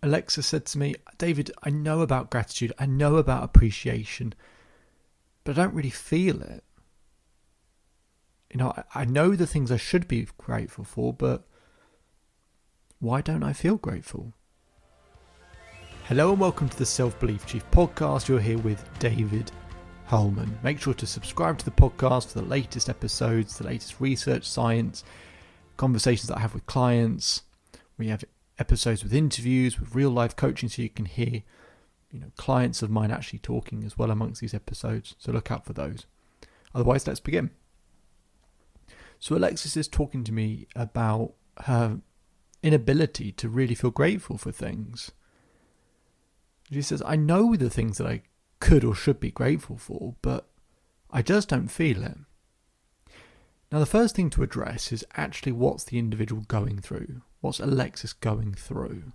Alexa said to me, David, I know about gratitude, I know about appreciation, but I don't really feel it. I know the things I should be grateful for, but why don't I feel grateful? Hello and welcome to the Self-Belief Chief podcast. You're here with David Holman. Make sure to subscribe to the podcast for the latest episodes, the latest research, science, conversations that I have with clients. We have episodes with interviews, with real life coaching, so you can hear, clients of mine actually talking as well amongst these episodes. So look out for those. Otherwise, let's begin. So Alexis is talking to me about her inability to really feel grateful for things. She says, I know the things that I could or should be grateful for, but I just don't feel it. Now, the first thing to address is actually what's the individual going through? What's Alexis going through?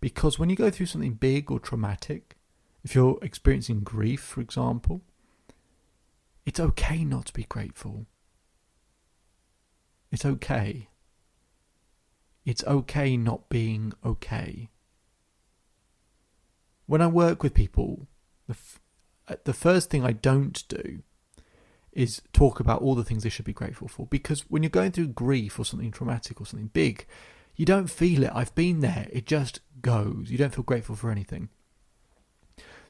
Because when you go through something big or traumatic, if you're experiencing grief, for example, it's okay not to be grateful. It's okay. It's okay not being okay. When I work with people, the first thing I don't do is talk about all the things they should be grateful for. Because when you're going through grief or something traumatic or something big, you don't feel it. I've been there. It just goes. You don't feel grateful for anything.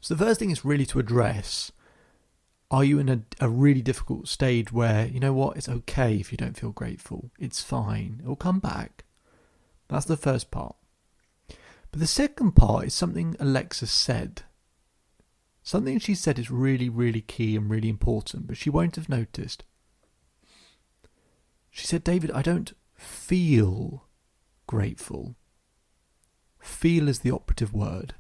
So the first thing is really to address, are you in a really difficult stage where, you know what, it's okay if you don't feel grateful. It's fine. It will come back. That's the first part. But the second part is something Alexis said. Something she said is really, really key and really important, but she won't have noticed. She said, David, I don't feel grateful. Feel is the operative word.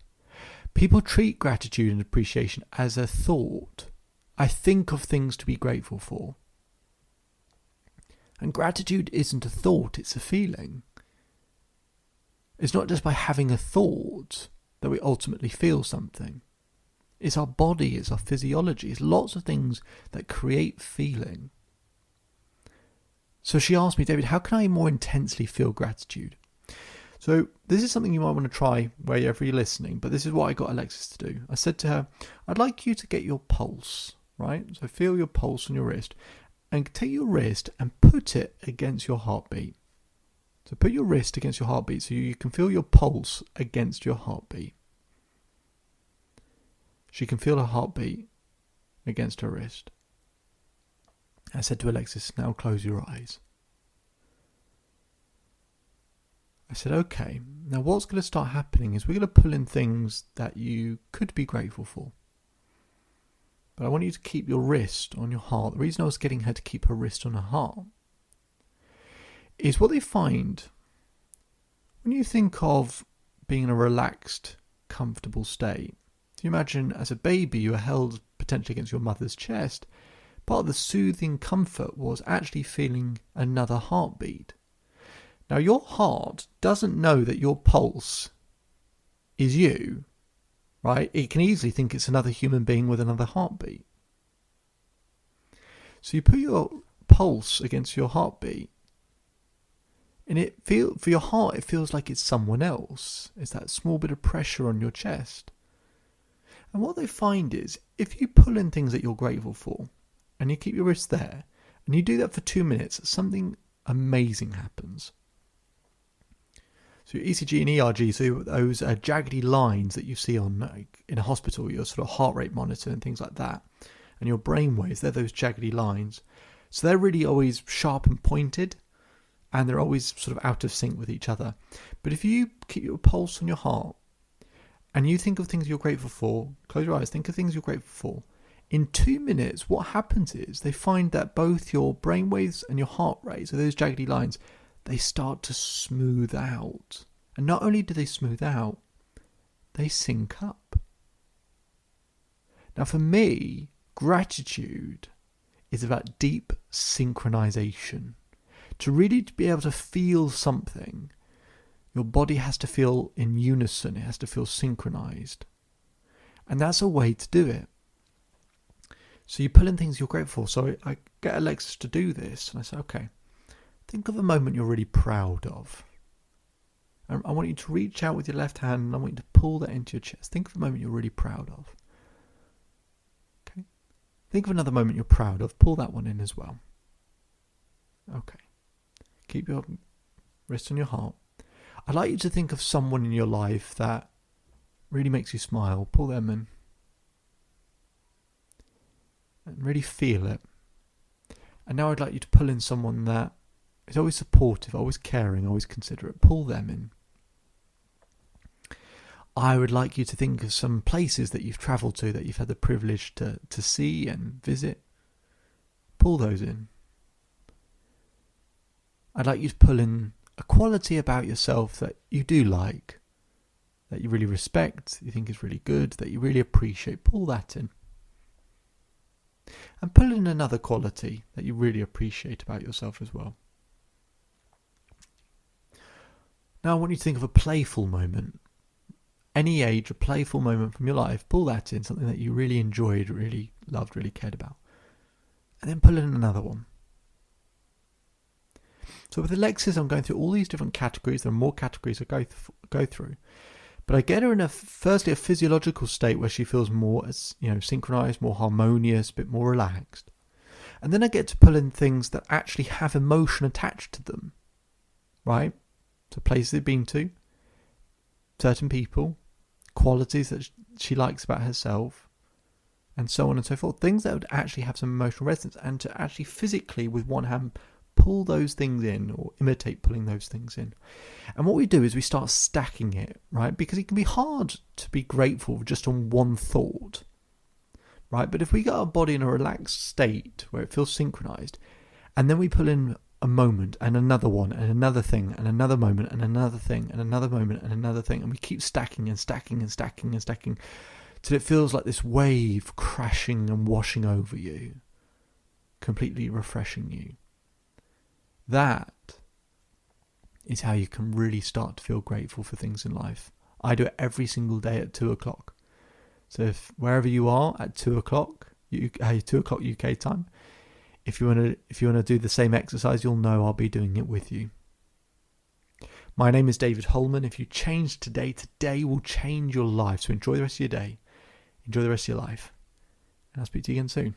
People treat gratitude and appreciation as a thought. I think of things to be grateful for. And gratitude isn't a thought, it's a feeling. It's not just by having a thought that we ultimately feel something. It's our body, it's our physiology, it's lots of things that create feeling. So she asked me, David, how can I more intensely feel gratitude? So this is something you might want to try wherever you're listening, but this is what I got Alexis to do. I said to her, I'd like you to get your pulse, right? So feel your pulse on your wrist and take your wrist and put it against your heartbeat. So put your wrist against your heartbeat so you can feel your pulse against your heartbeat. She can feel her heartbeat against her wrist. I said to Alexis, now close your eyes. I said, okay, now what's going to start happening is we're going to pull in things that you could be grateful for. But I want you to keep your wrist on your heart. The reason I was getting her to keep her wrist on her heart is what they find when you think of being in a relaxed, comfortable state. So you imagine as a baby you were held potentially against your mother's chest. Part of the soothing comfort was actually feeling another heartbeat. Now your heart doesn't know that your pulse is you, right? It can easily think it's another human being with another heartbeat. So you put your pulse against your heartbeat, and for your heart it feels like it's someone else. It's that small bit of pressure on your chest. And what they find is, if you pull in things that you're grateful for, and you keep your wrist there, and you do that for 2 minutes, something amazing happens. So your ECG and ERG, so those jaggedy lines that you see on in a hospital, your sort of heart rate monitor and things like that, and your brain waves, they're those jaggedy lines. So they're really always sharp and pointed, and they're always sort of out of sync with each other. But if you keep your pulse on your heart, and you think of things you're grateful for, close your eyes, think of things you're grateful for. In 2 minutes, what happens is they find that both your brainwaves and your heart rate, so those jaggedy lines, they start to smooth out. And not only do they smooth out, they sync up. Now for me, gratitude is about deep synchronization. To really be able to feel something, your body has to feel in unison. It has to feel synchronized. And that's a way to do it. So you pull in things you're grateful for. So I get Alexis to do this. And I say, okay, think of a moment you're really proud of. And I want you to reach out with your left hand and I want you to pull that into your chest. Think of a moment you're really proud of. Okay. Think of another moment you're proud of. Pull that one in as well. Okay. Keep your wrist on your heart. I'd like you to think of someone in your life that really makes you smile. Pull them in. And really feel it. And now I'd like you to pull in someone that is always supportive, always caring, always considerate. Pull them in. I would like you to think of some places that you've travelled to, that you've had the privilege to see and visit. Pull those in. I'd like you to pull in a quality about yourself that you do like, that you really respect, you think is really good, that you really appreciate. Pull that in. And pull in another quality that you really appreciate about yourself as well. Now I want you to think of a playful moment. Any age, a playful moment from your life. Pull that in, something that you really enjoyed, really loved, really cared about. And then pull in another one. So with Alexis, I'm going through all these different categories. There are more categories I go through. But I get her in firstly a physiological state where she feels more, synchronized, more harmonious, a bit more relaxed. And then I get to pull in things that actually have emotion attached to them, right? So places they've been to, certain people, qualities that she likes about herself, and so on and so forth. Things that would actually have some emotional resonance, and to actually physically, with one hand, pull those things in or imitate pulling those things in. And what we do is we start stacking it, right? Because it can be hard to be grateful just on one thought, right? But if we get our body in a relaxed state where it feels synchronized, and then we pull in a moment and another one and another thing and another moment and another thing and another moment and another thing, and we keep stacking and stacking and stacking and stacking till it feels like this wave crashing and washing over you, completely refreshing you. That is how you can really start to feel grateful for things in life. I do it every single day at 2:00. So if wherever you are at 2:00, 2:00 UK time, if you want to do the same exercise, you'll know I'll be doing it with you. My name is David Holman. If you change today will change your life. So enjoy the rest of your day. Enjoy the rest of your life. And I'll speak to you again soon.